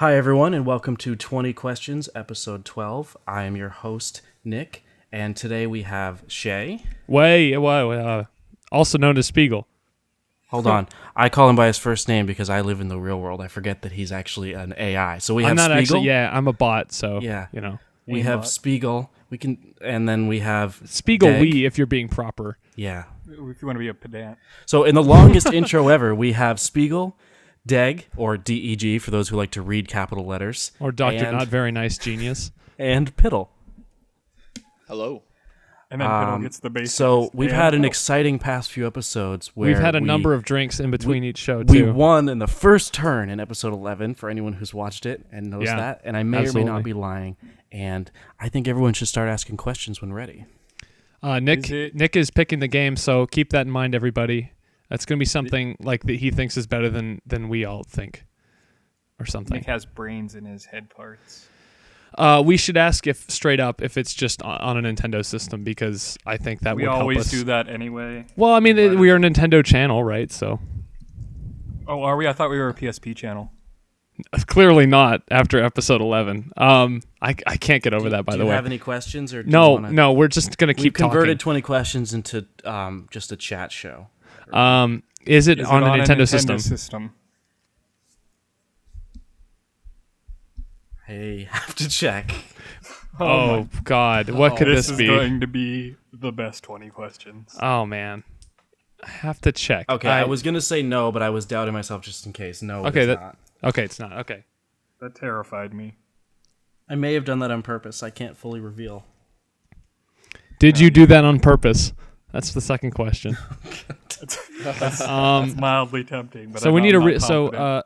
Hi, everyone, and welcome to 20 Questions, Episode 12. I am your host, Nick, and today we have Shay. Also known as Spigel. Hold on. I call him by his first name because I live in the real world. I forget that he's actually an AI. So we have Spigel. I'm a bot, so, Yeah. you know. We have Spigel. And then we have Spigel DEG. if you're being proper. Yeah. If you want to be a pedant. So in the longest intro ever, we have Spigel, DEG, or DEG for those who like to read capital letters. Or Dr. Not Very Nice Genius. And Piddle. Hello. And then Piddle gets the basics. So we've had an exciting past few episodes where We've had a number of drinks in between each show, too. We won in the first turn in episode 11 for anyone who's watched it and knows that. And I may or may not be lying. And I think everyone should start asking questions when ready. Nick is picking the game, so keep that in mind, everybody. That's going to be something like that he thinks is better than we all think, or something. Nick has brains in his head parts. We should ask if it's just on a Nintendo system, because I think that would help us. We always do that anyway. Well, I mean, we are a Nintendo channel, right? So. Oh, are we? I thought we were a PSP channel. Clearly not after episode 11. I can't get over that, by the way. Do you have any questions? Or no, we're just going to keep talking. We've converted 20 questions into just a chat show. Is it on a Nintendo system? Hey, have to check. Oh God, what could this be? This is going to be the best 20 questions. Oh man, I have to check. Okay, I was gonna say no, but I was doubting myself just in case. No, okay, it's not. Okay, it's not. Okay, that terrified me. I may have done that on purpose. I can't fully reveal. Did you do that on purpose? That's the second question. That's mildly tempting. But so we need a.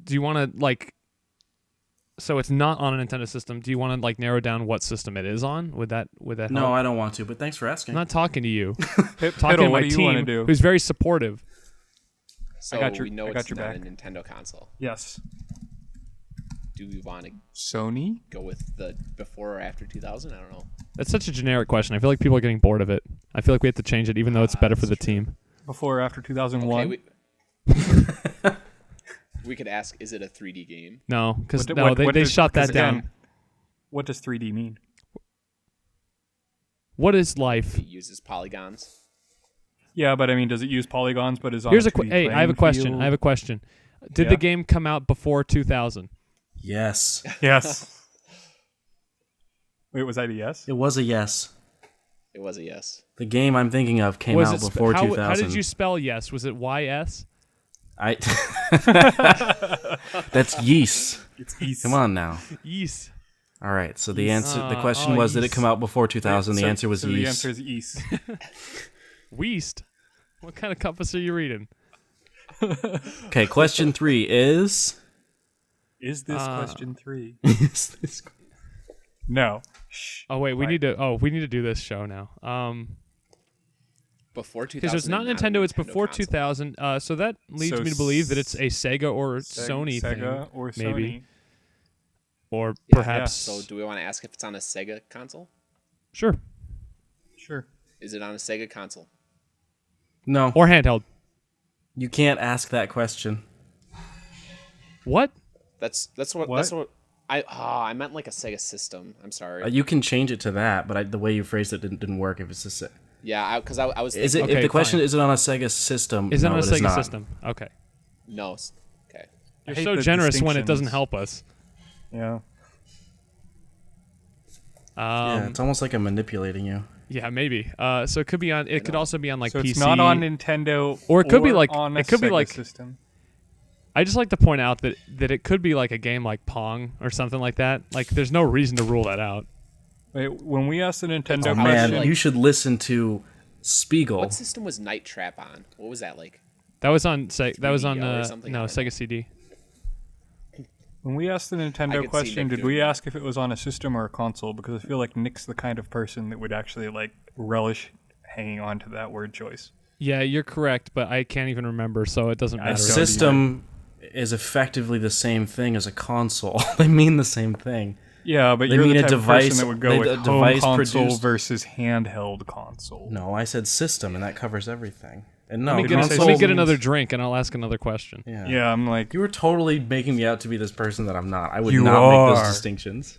Do you want to So it's not on a Nintendo system. Do you want to narrow down what system it is on? Would that help? No, I don't want to. But thanks for asking. I'm not talking to you. Talking to my team, who's very supportive. So we know it's not a Nintendo console. Yes. Do we want to Sony go with the before or after 2000? I don't know. That's such a generic question. I feel like people are getting bored of it. I feel like we have to change it, even though it's better for the team. Before or after 2001? Okay, we could ask, is it a 3D game? No, because they shot that down. What does 3D mean? What is life? It uses polygons. Yeah, but I mean, does it use polygons? But is on Hey, I have a question. Did the game come out before 2000? Yes. Yes. Wait, was that a yes? It was a yes. It was a yes. The game I'm thinking of came out before 2000. How did you spell yes? Was it YS? That's yeast. It's yeast. Come on now. Yeast. All right. So the answer, the question was, did it come out before 2000? The answer was yeast. The answer is yeast. Weast. What kind of compass are you reading? Okay. Question 3 is. Is this question 3? Is this? No. Oh wait, we need to do this show now. Before 2000. Because it's not Nintendo, it's before console. 2000. So that leads me to believe that it's a Sega or Sony thing. Sega or Sony. Maybe. Or perhaps. Yeah. So do we want to ask if it's on a Sega console? Sure. Is it on a Sega console? No. Or handheld. You can't ask that question. What? That's what I meant like a Sega system. I'm sorry. You can change it to that, but the way you phrased it didn't work. If it's a yeah, because I was. Is it? Okay, if the question is it on a Sega system? Is it on a Sega not. system? Okay. No. Okay. You're so generous when it doesn't help us. Yeah. Yeah, it's almost like I'm manipulating you. Yeah, maybe. So it could be on. It could also be on so PC. It's not on Nintendo. Or it could be on a Sega system. I just like to point out that it could be like a game like Pong or something like that. Like, there's no reason to rule that out. Wait, when we asked the Nintendo question, you should listen to Spigel. What system was Night Trap on? What was that like? That was on Sega CD. When we asked the Nintendo question, did we ask if it was on a system or a console? Because I feel like Nick's the kind of person that would actually relish hanging on to that word choice. Yeah, you're correct, but I can't even remember, so it doesn't matter. A system is effectively the same thing as a console. They mean the same thing. Yeah, but you're the type of person that would go with home console versus handheld console. No, I said system, and that covers everything. And no, let me get another drink, and I'll ask another question. Yeah, I'm like... You were totally making me out to be this person that I'm not. I would not make those distinctions.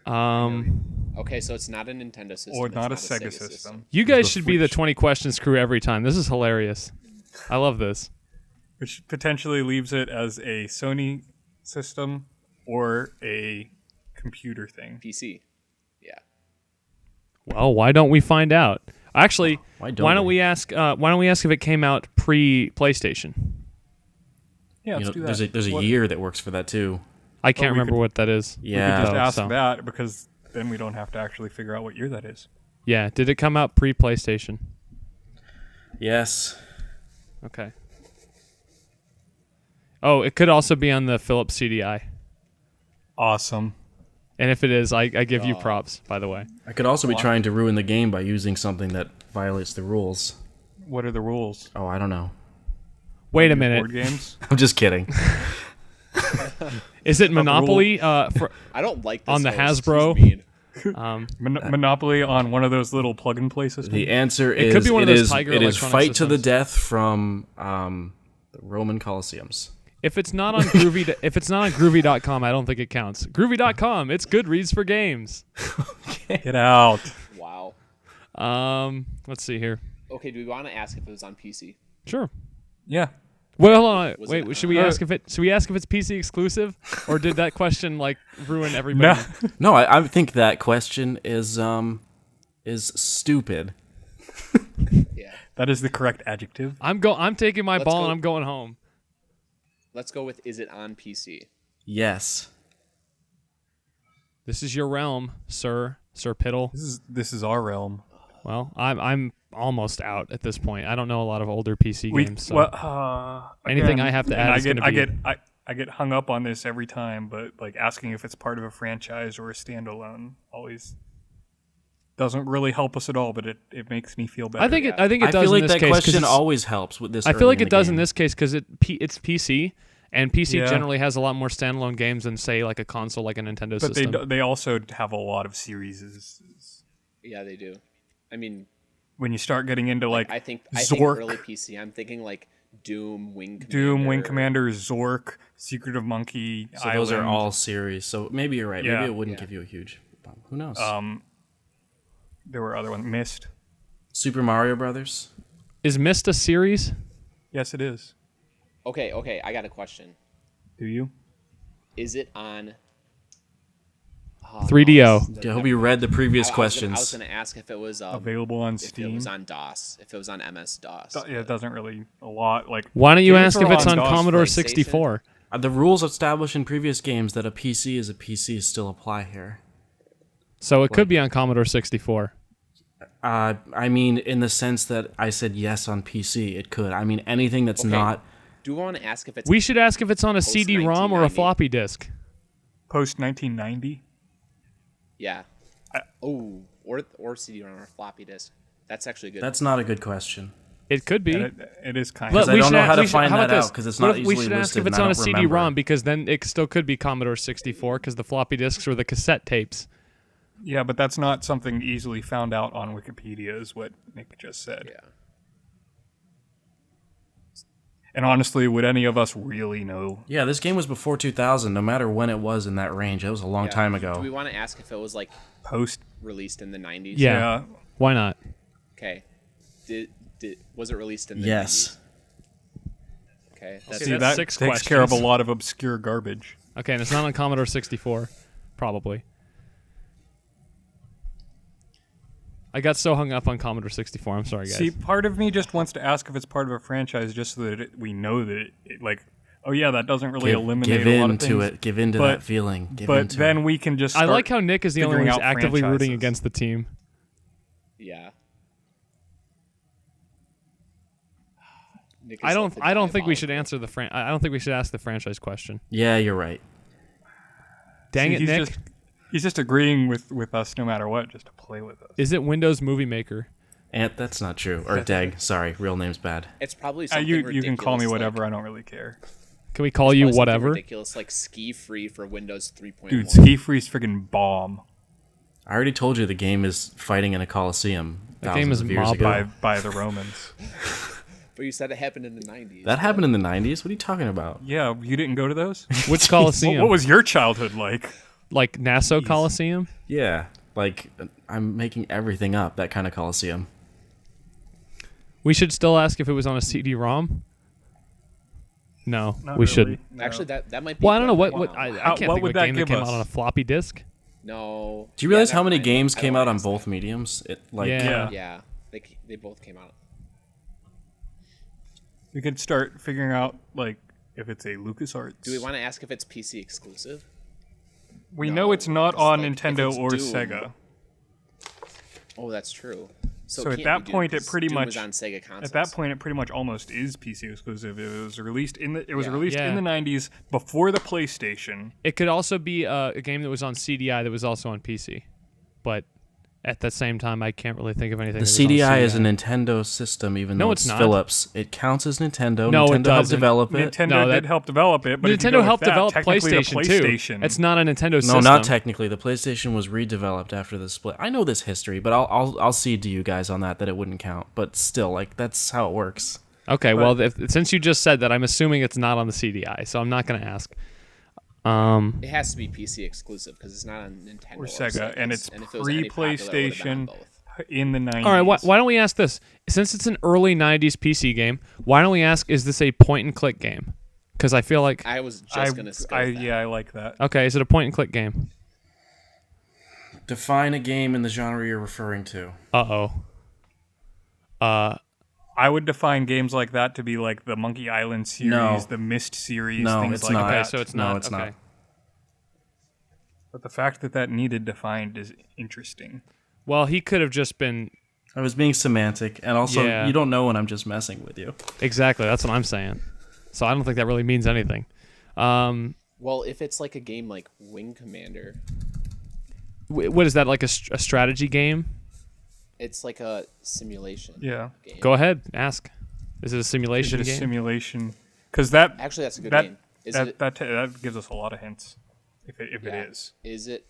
Okay, so it's not a Nintendo system. Or not a Sega system. You guys should be the 20 questions crew every time. This is hilarious. I love this. Which potentially leaves it as a Sony system or a computer thing. PC. Yeah. Well, why don't we find out? Actually, why don't we ask if it came out pre-PlayStation? Yeah, let's do that. There's a year that works for that too. I can't remember what that is. Yeah, we could just ask that because then we don't have to actually figure out what year that is. Yeah, did it come out pre-PlayStation? Yes. Okay. Oh, it could also be on the Philips CDI. Awesome. And if it is, I give you props, by the way. I could also be trying to ruin the game by using something that violates the rules. What are the rules? Oh, I don't know. Wait a minute. Board games? I'm just kidding. Is it Monopoly? I don't like this on the host. Hasbro. Monopoly on one of those little plug-and-play systems? The answer It is could be one of those it Tiger is electronic Fight to the systems. Death from the Roman Colosseums. If it's not on Groovy, if it's not on Groovy.com, I don't think it counts. Groovy.com, it's good reads for games. Get out. Wow. Let's see here. Okay, do we want to ask if it was on PC? Sure. Yeah. Well, hold on. Was Wait, it- should we ask if it's PC exclusive, or did that question like ruin everybody? No, I think that question is stupid. Yeah. That is the correct adjective. I'm taking my Let's ball go. and I'm going home. Let's go with is it on PC? Yes. This is your realm, Sir Piddle. This is our realm. Well, I'm almost out at this point. I don't know a lot of older PC games. So anything I have to add is going to be. I get hung up on this every time, but like asking if it's part of a franchise or a standalone always doesn't really help us at all. But it makes me feel better. I think it does I feel in like this that case, 'cause question it's- always helps with this. I feel like early it does in game. this case because it's PC, and PC Yeah. generally has a lot more standalone games than say like a console like a Nintendo But system. they also have a lot of series. Yeah, they do. I mean, When you start getting into like I think Zork, early PC. I'm thinking like Doom, Wing Commander. Doom, Wing Commander, Zork, Secret of Monkey So Island. those are all series. So maybe you're right. Yeah. Maybe it wouldn't give you a huge bump. Who knows? There were other ones. Myst. Super Mario Brothers. Is Myst a series? Yes, it is. Okay. I got a question. Do you? Is it on? 3DO. I hope you read the previous I was questions. going to ask if it was Available on if it Steam. was on DOS, if it was on MS DOS. Yeah, it doesn't really a lot like. Why don't you games ask are if it's on DOS. Commodore PlayStation? 64? The rules established in previous games that a PC is a PC still apply here. So it could be on Commodore 64. I mean, in the sense that I said yes on PC, it could. I mean, anything that's Okay. not. Do we want to ask if it's We should ask if it's on a CD-ROM or a 1990. floppy disk. Post 1990. yeah? Or CD-ROM or floppy disk. That's actually good. That's not a good question. It could be. It is kind But of. I we don't should know a- how to we should- find about that this? out, 'cause it's What not if we easily should ask if listed it's and I on a don't CD-ROM remember. because then it still could be Commodore 64 because the floppy disks were the cassette tapes. Yeah, but that's not something easily found out on Wikipedia, is what Nick just said. yeah. And honestly, would any of us really know? Yeah, this game was before 2000. No matter when it was in that range, it was a long time ago. Do we want to ask if it was like Post. released in the 90s? Yeah. Why not? Okay. Was it released in the Yes. 90s? Okay. That's See, that's that 6 takes care of a questions. lot of obscure garbage. Okay, and it's not on Commodore 64, probably. I got so hung up on Commodore 64. I'm sorry, guys. See, part of me just wants to ask if it's part of a franchise, just so that we know that, like, oh yeah, that doesn't really eliminate give a lot in of things. to it. Give in to But- that feeling. Give But into then it. we can just. I Start like how Nick is the only one figuring who's out actively rooting franchises. against the team. Yeah. Nick is I like the don't think we should diabolical. answer the I don't think we should ask the franchise question. Yeah, you're right. Dang See, it, he's Nick. He's just agreeing with us no matter what, just to play with us. Is it Windows Movie Maker? Ant, that's not true. Or DEG. Sorry, real name's bad. It's probably something You can call me ridiculous, whatever. Like, I don't really care. Can we call you probably something whatever? ridiculous like ski free for Windows 3.1. Dude, Ski Free's friggin' bomb I already told you the game is fighting in a coliseum. The game thousands is of years mob ago. by the Romans. But you said it happened in the 90s. That happened in the 90s? What are you talking about? Yeah, you didn't go to those? Which Coliseum? What was your childhood like? Like Nassau Coliseum? Yeah, like I'm making everything up, that kind of Coliseum. We should still ask if it was on a CD-ROM. No, Not we really. shouldn't. No. Actually, that might be. Well, I don't know good. what I How- can't what think would of a that game that give came us? out on a floppy disk. No. Do you realize how never many mind. games I came don't out on ask both that. mediums? Yeah. Yeah, they both came out. We could start figuring out, like, if it's a LucasArts. Do we want to ask if it's PC exclusive? We No, know it's not because, on like, if Nintendo it's or Doom- Sega. Oh, that's true. So it at can't that be Doom, point, it 'cause pretty Doom much was on Sega consoles. At that point, it pretty much almost is PC exclusive. It was released in the released Yeah. in the 90s before the PlayStation. It could also be a game that was on CDI that was also on PC, but at the same time, I can't really think of anything. The that was on CDI is a CDI. Nintendo system, even No, though it's not. Philips. It counts as Nintendo. No, it Nintendo helped doesn't. develop it. Nintendo No, did help develop it, but if you Nintendo go with helped that, develop technically PlayStation, the PlayStation too. It's not a Nintendo No, system. not technically. The PlayStation was redeveloped after the split. I know this history, but I'll cede to you guys on that it wouldn't count. But still, like that's how it works. Okay, well, since you just said that, I'm assuming it's not on the CDI, so I'm not going to ask. It has to be PC exclusive because it's not on Nintendo or Sega, and it's if it was any popular, it would've been on pre-PlayStation both. in the 90s. All right, why don't we ask this? Since it's an early 90s PC game, why don't we ask, is this a point-and-click game? Because I feel like... I was just gonna say that. Yeah, I like that. Okay, is it a point-and-click game? Define a game in the genre you're referring to. Uh-oh. I would define games like that to be like the Monkey Island series, No. the Myst series, No, things it's like not. that. Okay, so it's No, not. it's okay. not. But the fact that needed defined is interesting. Well, he could have just been... I was being semantic, and also Yeah. you don't know when I'm just messing with you. Exactly, that's what I'm saying. So I don't think that really means anything. Well, if it's like a game like Wing Commander, What is that, like a strategy game? it's like a simulation. Yeah. Game. Go ahead, ask. Is it a Is simulation it a game? simulation? Because that Actually, that's a good that game. Is that, it? that gives us a lot of hints. If it Yeah. is. Is it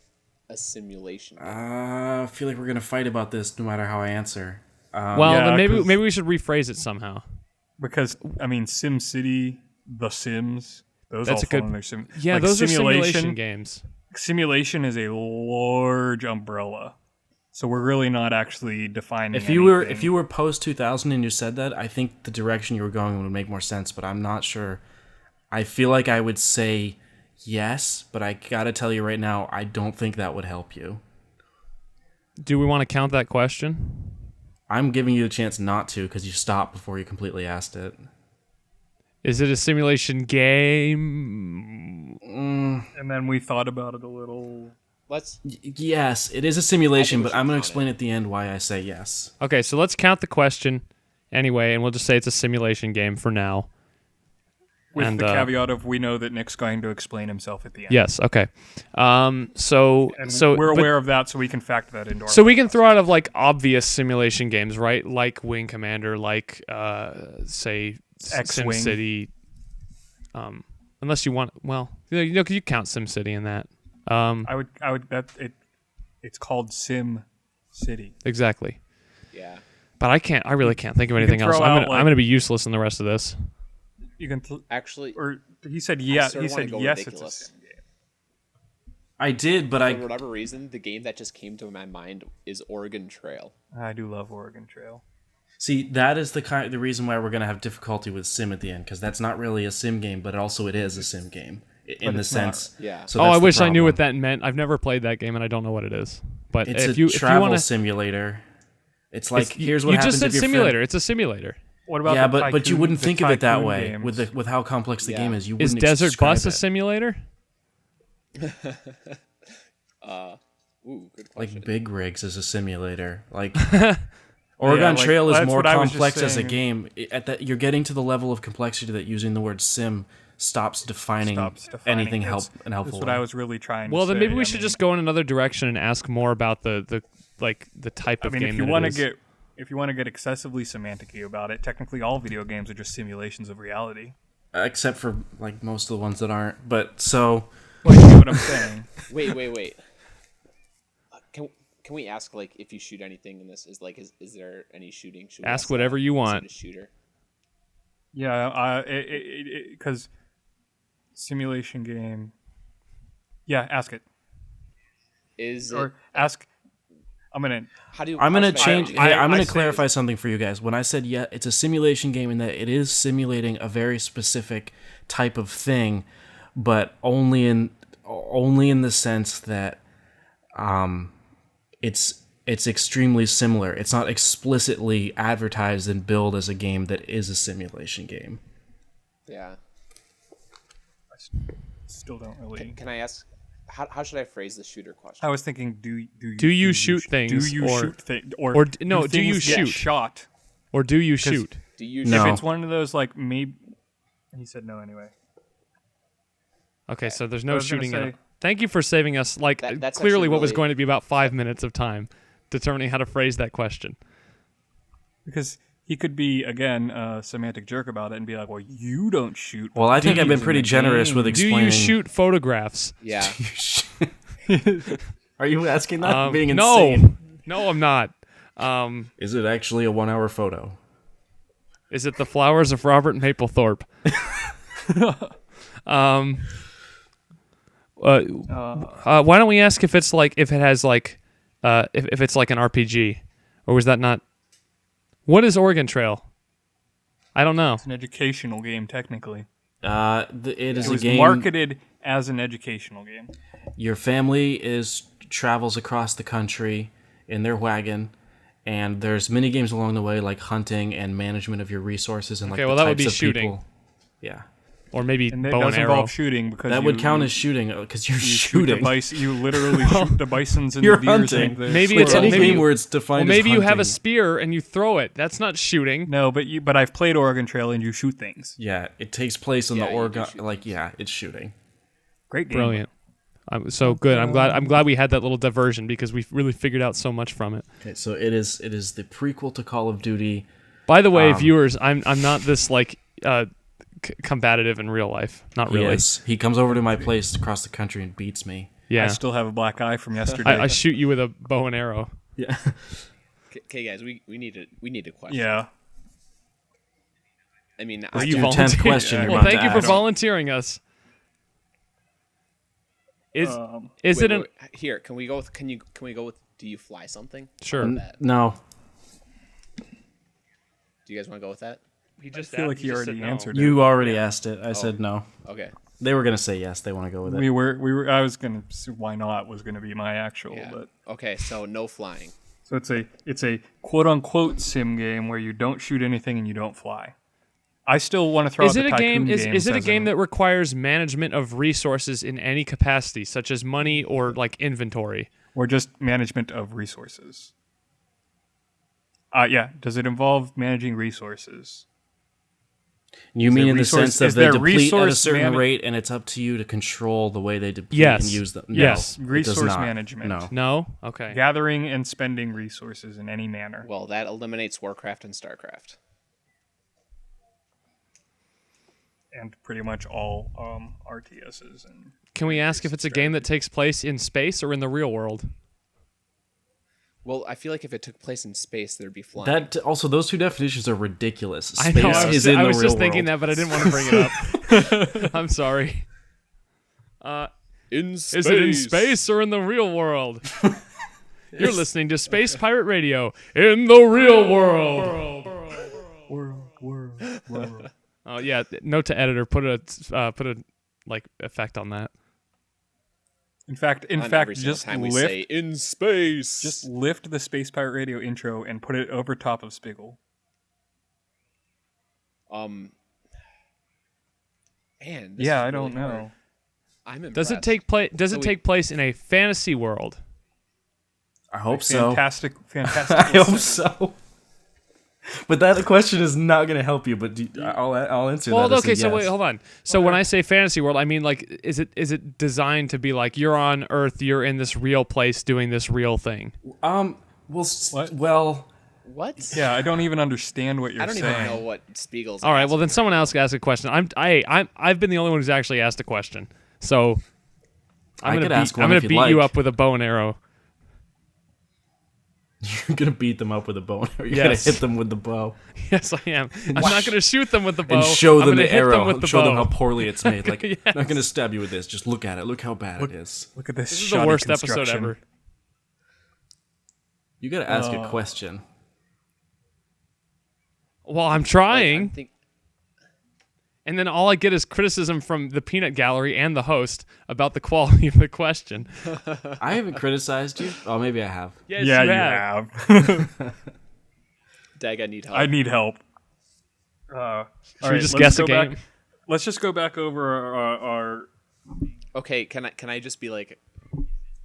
a simulation game? I feel like we're gonna fight about this no matter how I answer. Well, Yeah, then maybe 'cause- we should rephrase it somehow. Because I mean, SimCity, The Sims, those That's all a good- fall under sim. Yeah, like those are simulation games. Simulation is a large umbrella, so we're really not actually defining. If you were post 2000 and you said that, I think the direction you were going would make more sense. But I'm not sure. I feel like I would say yes, but I gotta tell you right now, I don't think that would help you. Do we want to count that question? I'm giving you a chance not to because you stopped before you completely asked it. Is it a simulation game? and then we thought about it a little. Let's. Yes, it is a simulation, I think we but I'm should going to count explain at the end why I say yes. Okay, so let's count the question anyway, and we'll just say it's a simulation game for now. With And, the caveat of we know that Nick's going to explain himself at the end. Yes. Okay. And So we're but- aware of that, so we can factor that into our. So we can throw out of like obvious simulation games, right? Like Wing Commander, like say X-Wing. SimCity. Unless you want, well, you count SimCity in that. I would it's called Sim City. Exactly. Yeah. But I really can't think of anything else. throw I'm out, gonna be useless in the rest of this. You can Actually, or he said yes. sorta He wanna said go yes. ridiculous. It's a sim game. I did, but for whatever reason, the game that just came to my mind is Oregon Trail. I do love Oregon Trail. see that is the reason why we're going to have difficulty with sim at the end because that's not really a sim game, but also it is a sim game in the it's not. sense. Yeah. So Oh, that's I the wish I knew problem. what that meant. I've never played that game and I don't know what it is. But It's if a you travel want to, simulator. It's like here's what you happens just said if your simulator. Friend, It's a simulator. What about yeah, the but you Tycoon- wouldn't the think of it that Tycoon way games? with how complex the Yeah. game is. You Is wouldn't Desert describe Bus a it. simulator? Ooh, good question. Like Big Rigs is a simulator. Like Oregon like, Trail is that's more what I was just complex as a saying. game. At that, you're getting to the level of complexity that using the word sim stops defining anything That's helpful. what I was really trying to Well, then say. maybe we I should mean, just go in another direction and ask more about the type I of mean, game. if you want to get excessively semantic-y about it, technically all video games are just simulations of reality. except for like most of the ones that aren't. But so Well, you get what I'm saying. Wait. Can we ask like if you shoot anything in this? Is there any shooting? Should we Ask that? whatever you Is it want. a shooter. Yeah, because simulation game. Yeah, ask it. Ask. I'm gonna change. I- I'm I gonna say- clarify something for you guys. When I said it's a simulation game in that it is simulating a very specific type of thing, but only in the sense that it's extremely similar. It's not explicitly advertised and billed as a game that is a simulation game. Yeah. Still don't really. Can I ask? How should I phrase the shooter question? I was thinking, do you shoot things, Do you or- shoot things? no, do you things get shoot? shot? Or do you shoot? Do you? No. If it's one of those like maybe. He said no anyway. Okay, so there's I no was gonna shooting in say- it. Thank you for saving us, That's clearly actually what was really- going to be about 5 minutes of time determining how to phrase that question. Because he could be, again, a semantic jerk about it and be like, well, you don't shoot. Well, I think I've been these in pretty the generous game." with Do explaining. you shoot photographs? Yeah. Are you asking that? Being no. insane. No, I'm not. Is it actually a 1 hour photo? Is it the flowers of Robert Mapplethorpe? Why don't we ask if it's like if it's like an RPG, or was that not? What is Oregon Trail? I don't know. It's an educational game, technically. It is It a was game. marketed as an educational game. Your family travels across the country in their wagon, and there's mini games along the way, like hunting and management of your resources and like Okay, the well, that would types be of shooting. people. Yeah, Or maybe And that bow does and arrow. involve shooting because that would count as shooting because you're shooting. You literally shoot the bisons and You're the deers. hunting. And the Maybe It's it's any maybe game you- where it's defined Well, as maybe you have a hunting. spear and you throw it. That's not shooting. No, but I've played Oregon Trail and you shoot things. Yeah, it takes place in Yeah, the you do Oregon. shoot Like, yeah, it's shooting. Great game. Brilliant. So good. I'm glad we had that little diversion because we really figured out so much from it. Okay, so it is the prequel to Call of Duty. By the way, viewers, I'm not this like combative in real life. Not really. He comes over to my place across the country and beats me. Yeah. I still have a black eye from yesterday. I shoot you with a bow and arrow. Yeah. Okay, guys, we need a question. yeah. I mean, Are I you your 10th volunteering? question you're Well, about thank to you for ask. volunteering us. Is wait, it an wait, here? Can we go with? Can we go with? Do you fly something? sure? No. Do you guys want to go with that? He just I feel like he already answered it. You already asked it. I said no. Okay. They were gonna say yes. They want to go with it. We were. I was gonna. Why not was gonna be my actual, Yeah. but Okay, so no flying. so it's a quote unquote sim game where you don't shoot anything and you don't fly. I still want to throw Is out it the a game? Tycoon Is it a as game that requires management of resources in any capacity, such as money or like inventory? or just management of resources? Yeah. Does it involve managing resources? You Is mean there in the resource- sense that is they there deplete at a resource certain rate, and it's up to you to control the way they deplete Yes. and use them? No, Yes. it does Resource not. management. No. No. Okay. Gathering and spending resources in any manner. Well, that eliminates Warcraft and Starcraft. And pretty much all RTSs. And Can we ask if it's a game that takes place in space or in the real world? Well, I feel like if it took place in space, there'd be flying. That also, those two definitions are ridiculous. Space I know. I was, is in I the was real just thinking world. that, but I didn't want to bring it up. I'm sorry. in space. Is it in space or in the real world? You're listening to Space Pirate Radio in the real world. world. Oh yeah, note to editor. Put a like effect on that. In fact, On every single just time we say lift, in space. just lift the Space Pirate Radio intro and put it over top of Spigel. Man. This Yeah, is I don't really hard. know. I'm impressed. Does it take place? Does So it we- take place in a fantasy world? I hope so. Fantastic. I hope so. But that question is not going to help you. But I'll answer Well, that. as a okay, so yes. wait, hold on. So when I say fantasy world, I mean like, is it designed to be like you're on Earth, you're in this real place doing this real thing? Well, What? well, What? Yeah, I don't even understand what you're I don't saying. even know what Spiegel's. All right, well then asking someone else ask a question. I've been the only one who's actually asked a question, so I could ask I'm one gonna if you'd beat you like. up with a bow and arrow. You're gonna beat them up with a bow, or you're Yes. gonna hit them with the bow Yes, I am. I'm not going to shoot them with the bow. and show I'm them gonna the hit arrow. them with the show them bow. how poorly it's made. Like, Yes. I'm not gonna stab you with this. Just look at it. Look how bad it is. Look at this. This is the shoddy worst episode construction. ever. You gotta ask a question. Well, I'm Like, trying. I'm And then all I get is criticism from the peanut gallery and the host about the quality of the question. I haven't criticized you. Oh, maybe I have. Yes, Yeah, you you have. have. Dag, I need help. I need help. Should we just guess a game? Let's just go back over our Okay, can I just be like,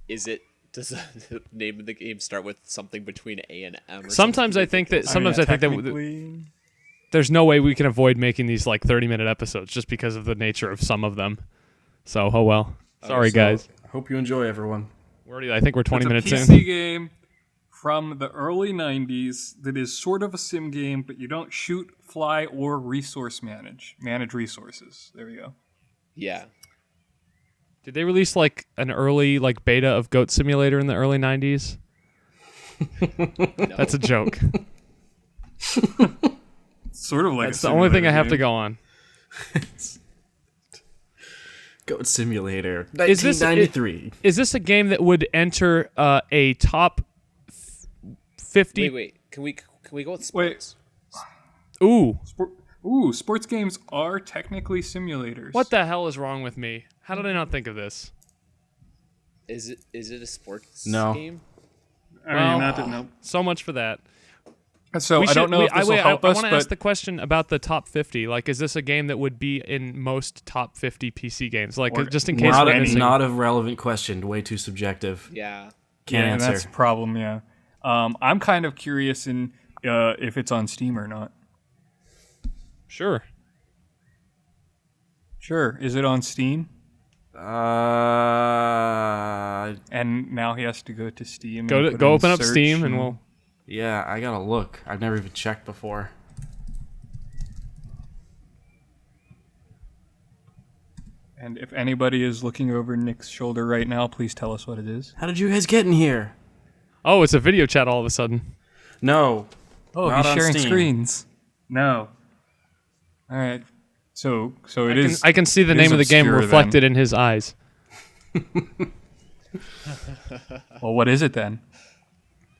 does the name of the game start with something between A and M? Or Sometimes something I think that ridiculous? sometimes I think that technically- there's no way we can avoid making these like 30-minute episodes just because of the nature of some of them. So, oh well. Sorry, So, guys. Hope you enjoy, everyone. I think we're 20 minutes it's a PC in. game from the early 90s that is sort of a sim game, but you don't shoot, fly, or resource manage resources. There we go. Yeah. Did they release like an early like beta of Goat Simulator in the early 90s? No. That's a joke. Sort of like That's the only thing I have to go on. Goat Simulator, Is this- 1993. Is this a game that would enter a top 50? Wait. Can we go with Wait. sports? Ooh, Sports games are technically simulators. what the hell is wrong with me? How did I not think of this? Is it a sports No. game? I Well, mean, that didn't help. So much for that. So I don't know if this will help us, I want to ask but the question about the top 50. Like, is this a game that would be in most top 50 PC games? Like, Or just in case Not we're a, missing. not a relevant question. Way too subjective. Yeah. Can't yeah, answer. that's a problem. Yeah, I'm kind of curious in if it's on Steam or not. Sure. Sure, is it on Steam? And now he has to go to Steam. Go and put go in open up search Steam and we'll. Yeah, I gotta look. I've never even checked before. And if anybody is looking over Nick's shoulder right now, please tell us what it is. How did you guys get in here? Oh, it's a video chat all of a sudden. No. Oh, Not he's on sharing Steam. screens. No. All right. So it is. I can see the it name is of the game obscure reflected in his eyes. Well, what is it then?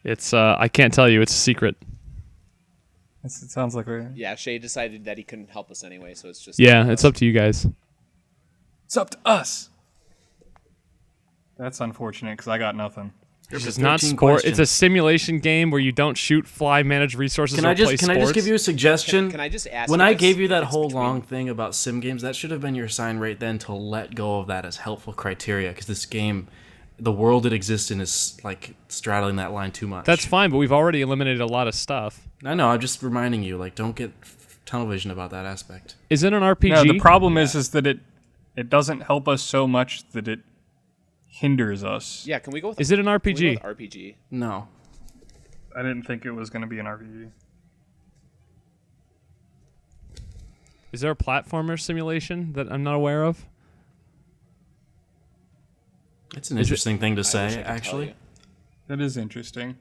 It's I can't tell you. It's a secret. It sounds like Yeah, Shay decided that he couldn't help us anyway, so it's just Yeah, it's up to you guys. it's up to us. That's unfortunate because I got nothing. It's not sport. It's a simulation game where you don't shoot, fly, manage resources, Can or I play just sports. give you a suggestion? Can I just ask? When you I this? gave you that It's whole between- long thing about sim games, that should have been your sign right then to let go of that as helpful criteria, because this game, the world it exists in, is like straddling that line too much. That's fine, but we've already eliminated a lot of stuff. I know. I'm just reminding you, like, don't get tunnel vision about that aspect. Is it an RPG? No, the problem is that it doesn't help us so much that it hinders us. Yeah, can we go with? Is it an can we RPG? go with RPG? No. I didn't think it was going to be an RPG. Is there a platformer simulation that I'm not aware of? It's an interesting thing to I wish I say, could tell actually. you. That is interesting.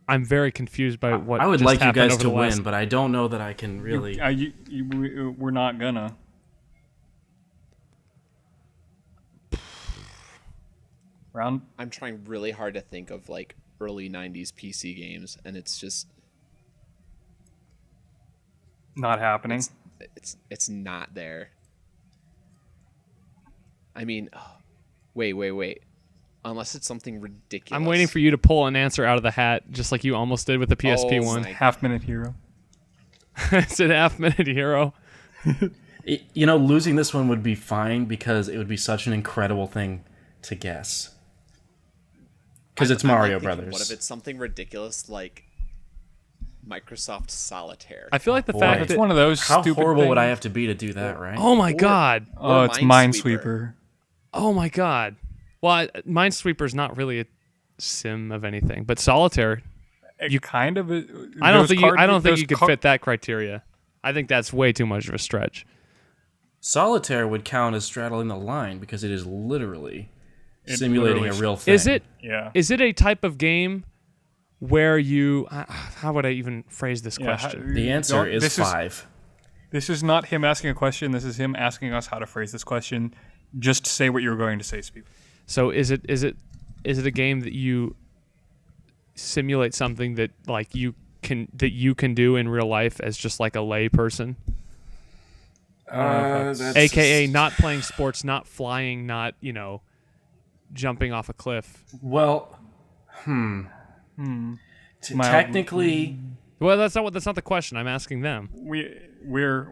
I'm very confused by what I would just like you happened guys over to the last- win, but I don't know that I can really. We're not gonna. Round. I'm trying really hard to think of like early '90s PC games, and it's just Not happening. it's not there. I mean, wait. Unless it's something ridiculous. I'm waiting for you to pull an answer out of the hat, just like you almost did with the PSP Oh one. my- Half-Minute Hero. It's an half-minute hero. You know, losing this one would be fine because it would be such an incredible thing to guess. Because it's I'm, like, Mario thinking, Brothers. What if it's something ridiculous like Microsoft Solitaire? I feel like the Boy. fact It's that one of those How stupid horrible would I things. have to be to do that, right? oh my god, Oh, it's Minesweeper. Minesweeper. oh my god. Well, Minesweeper's not really a sim of anything, but Solitaire. You kind of. I don't think you could fit that criteria. I think that's way too much of a stretch. Solitaire would count as straddling the line because it is literally simulating a real thing. Is it? Yeah. Is it a type of game where you? How would I even phrase this question? The answer is 5. This is not him asking a question. This is him asking us how to phrase this question. Just say what you were going to say, Steve. So is it a game that you simulate something that like you can do in real life as just like a lay person? AKA not playing sports, not flying, not, jumping off a cliff. Well, technically, well, that's not the question. I'm asking them. We're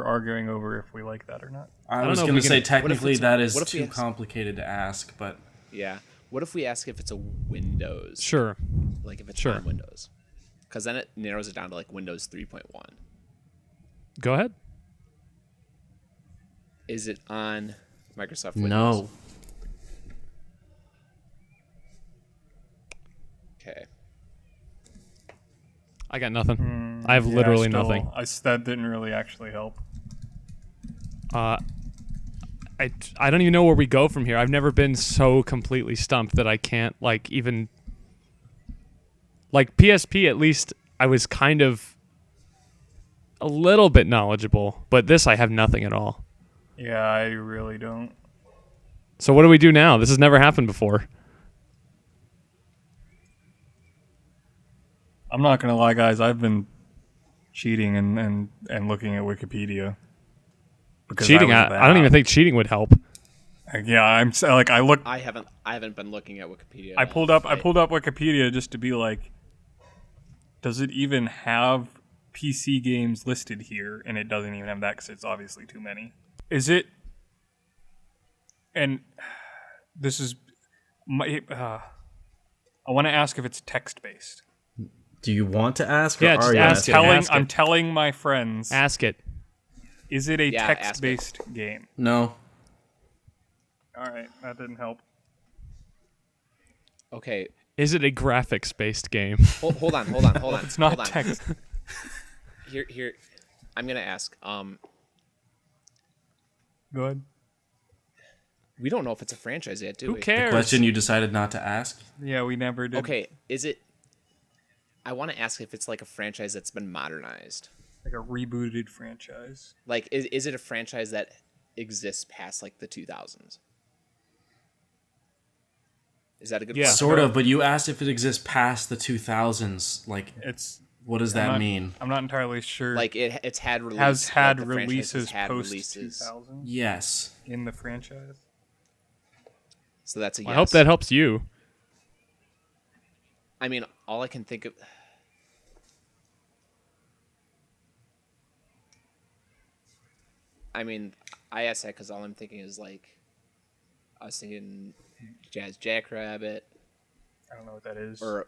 arguing over if we like that or not. I was going to say technically that is too complicated to ask, but yeah. What if we ask if it's a Windows? Sure. Like if it's on Windows, because then it narrows it down to like Windows 3.1. Go ahead. Is it on Microsoft Windows? No. Okay. I got nothing. I have literally nothing. That didn't really actually help. I don't even know where we go from here. I've never been so completely stumped that I can't even PSP. At least I was kind of a little bit knowledgeable, but this I have nothing at all. Yeah, I really don't. So what do we do now? This has never happened before. I'm not gonna lie, guys. I've been cheating and looking at Wikipedia. Cheating? I don't even think cheating would help. Yeah, I look. I haven't been looking at Wikipedia. I pulled up Wikipedia just to be like, does it even have PC games listed here? And it doesn't even have that because it's obviously too many. Is it? And this is my. I want to ask if it's text based. Do you want to ask? Yeah, or just are you ask it. I'm telling my friends. Ask it. Is it a text-based game? No. All right, that didn't help. Okay. Is it a graphics-based game? Hold on. It's not text. Here, I'm gonna ask. Go ahead. We don't know if it's a franchise yet, do we? Who cares? The question you decided not to ask? Yeah, we never did. Okay, is it? I want to ask if it's like a franchise that's been modernized. Like a rebooted franchise. Like, is it a franchise that exists past like the 2000s? Is that a good question? Sort of, but you asked if it exists past the 2000s. Like, what does that mean? I'm not entirely sure. Like it's had releases. Has had releases post 2000. Yes. In the franchise. So that's a yes. I hope that helps you. I mean, all I can think of. I mean, I asked that because all I'm thinking is like, I was thinking Jazz Jackrabbit. I don't know what that is. Or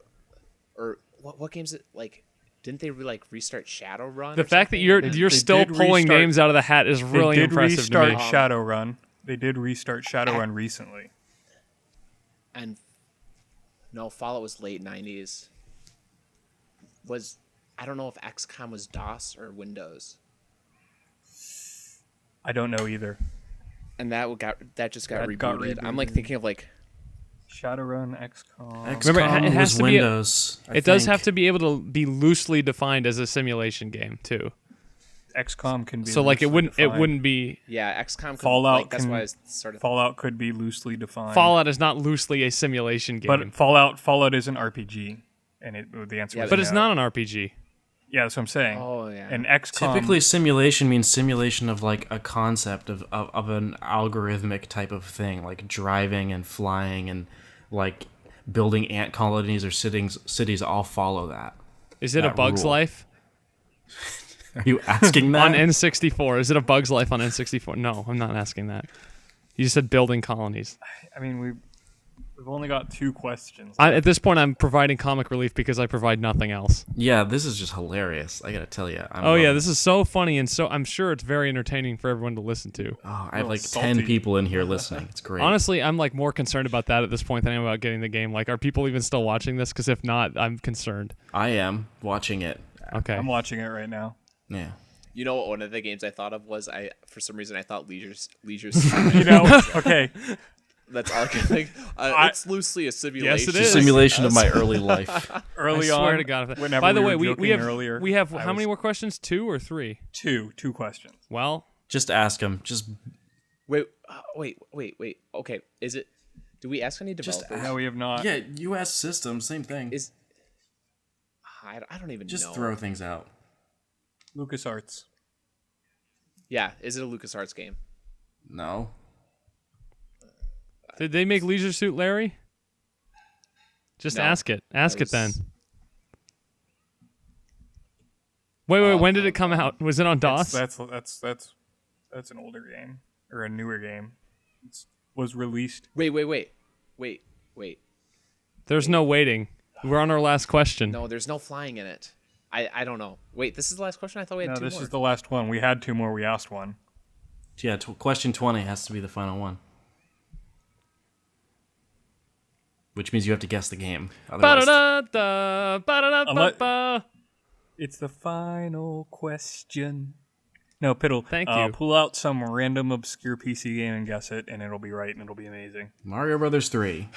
what games it like? Didn't they restart Shadowrun? The fact that you're still pulling names out of the hat is really impressive to me. They did restart Shadowrun. They did restart Shadowrun recently. And no, Fallout was late 90s. I don't know if XCOM was DOS or Windows. I don't know either. And that just got rebooted. I'm like thinking of like Shadowrun, XCOM. Remember, it has to Windows. It does have to be able to be loosely defined as a simulation game too. XCOM can be so like it wouldn't be. Yeah, XCOM. Fallout. That's why I sort of. Fallout could be loosely defined. Fallout is not loosely a simulation game. But Fallout is an RPG, and the answer is but it's not an RPG. Yeah, that's what I'm saying. Oh yeah. And XCOM. Typically, simulation means simulation of like a concept of an algorithmic type of thing, like driving and flying and like building ant colonies or cities all follow that. Is it a Bug's Life? Are you asking that? On N64. Is it a Bug's Life on N64? No, I'm not asking that. You just said building colonies. I mean, we've only got 2 questions. At this point, I'm providing comic relief because I provide nothing else. Yeah, this is just hilarious. I gotta tell you. This is so funny, and so I'm sure it's very entertaining for everyone to listen to. Oh, I have like 10 people in here listening. It's great. Honestly, I'm like more concerned about that at this point than I am about getting the game. Like, are people even still watching this? Because if not, I'm concerned. I am watching it. Okay. I'm watching it right now. Yeah. You know what? One of the games I thought of was for some reason I thought Leisure's You know, okay. That's all I can think. It's loosely a simulation. Yes, it It's a is. simulation of my early life. Early I swear on, to God. whenever By the way, were we joking have earlier, we have I how many was- more questions? 2 or 3? Two questions. Well, Just ask him. Just Wait. Okay. Is it? Do we ask any Just developers? No, we have not. yeah. U.S. system, same thing. Is I don't even Just know. throw things out. LucasArts. Yeah. Is it a LucasArts game? No. did they make Leisure Suit Larry? Just No. ask it. Ask it That then. was- Wait. When did it come out? Was it on DOS? That's an older game or a newer game. It was released. Wait. There's no waiting. We're on our last question. No, there's no flying in it. I don't know. Wait, this is the last question? I thought we had No, two this more. is the last one. We had 2 more. We asked one. Yeah. Question 20 has to be the final one. Which means you have to guess the game. Otherwise, Ba-da-da-da, ba-da-da-ba-ba. It's the final question. No, Piddle. Thank you. Pull out some random obscure PC game and guess it, and it'll be right, and it'll be amazing. Mario Brothers 3.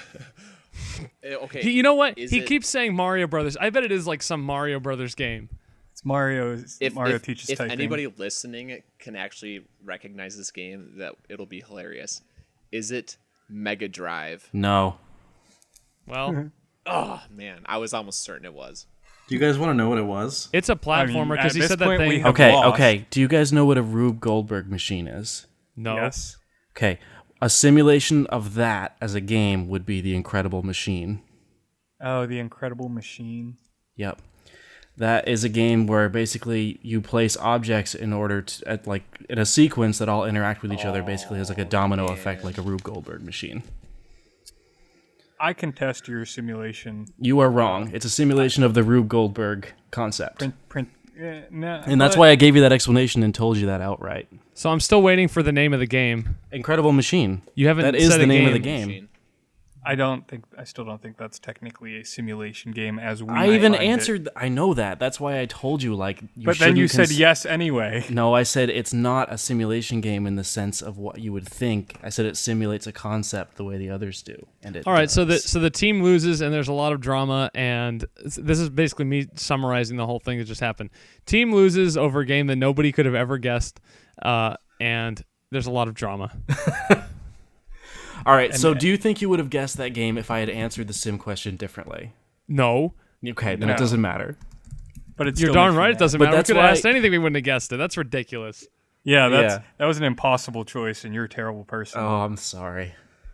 Okay. You know what? Is He it- keeps saying Mario Brothers. I bet it is like some Mario Brothers game. It's Mario's. Mario if, teaches if typing. anybody listening can actually recognize this game, that it'll be hilarious. Is it Mega Drive? No. Well, Oh man, I was almost certain it was. Do you guys want to know what it was? it's a platformer because at he this said that point, we thing. have Okay. lost. Okay. Do you guys know what a Rube Goldberg machine is? No. Yes. Okay. A simulation of that as a game would be The Incredible Machine. Oh, the Incredible Machine. Yep. That is a game where basically you place objects in order to, in a sequence that all interact with each other, basically has like a domino effect, like a Rube Goldberg machine. I contest your simulation. You are wrong. It's a simulation of the Rube Goldberg concept. No, And that's why I gave you that explanation and told you that outright. So I'm still waiting for the name of the game. Incredible Machine. You haven't That is said the a name of the game. game. Machine. I still don't think that's technically a simulation game as we. I even defined it. answered. I know that. That's why I told you. Like, you But then you shouldn't said yes anyway. No, I said it's not a simulation game in the sense of what you would think. I said it simulates a concept the way the others do, and it. All right, so does. the team loses and there's a lot of drama, and this is basically me summarizing the whole thing that just happened. Team loses over a game that nobody could have ever guessed, and there's a lot of drama. All right. So, do you think you would have guessed that game if I had answered the sim question differently? No, Okay, then No. it doesn't matter. But it's you're still darn makes me right. It mad. doesn't But matter. We that's could have why- asked anything. We wouldn't have guessed it. That's ridiculous. Yeah, Yeah. that was an impossible choice, and you're a terrible person. Oh, I'm sorry.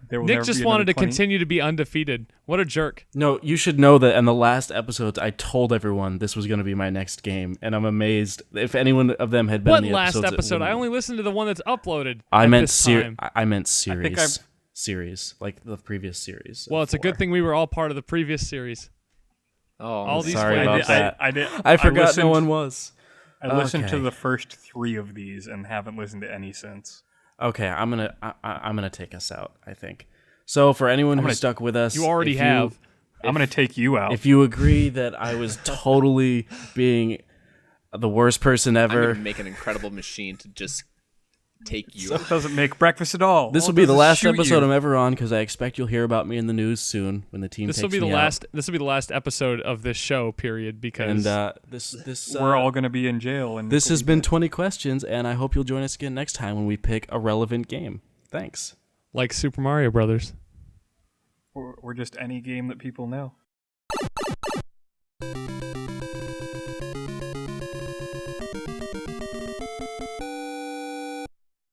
There will Nick never just be wanted another to continue to be undefeated. What a jerk. No, you should know that in the last episodes, I told everyone this was going to be my next game, and I'm amazed if anyone of them had been What in the last episodes. it episode? I wouldn't- only listened to the one that's uploaded. I at meant this time. I meant series. I've- Series, like the previous series. Well, of it's a good 4. thing we were all part of the previous series. Oh, All these sorry flavors. about that. I forgot listened, no one was. I listened to Okay. the first 3 of these and haven't listened to any since. Okay, I'm gonna take us out. I think. So for anyone who stuck with us, You already if have. I'm gonna take you out. If you agree that I was totally being the worst person I'm ever, gonna make an incredible machine to just take you. It doesn't make breakfast at all. this All will it be does the is last shoot episode you. I'm ever on because I expect you'll hear about me in the news soon when the team This takes will be the me last. This will be the last episode of this show. Period. Because out. And this We're all gonna be in jail. And this has been 20 questions, and I hope you'll join us again next time when we pick a relevant game. Thanks. like Super Mario Brothers. We're just any game that people know.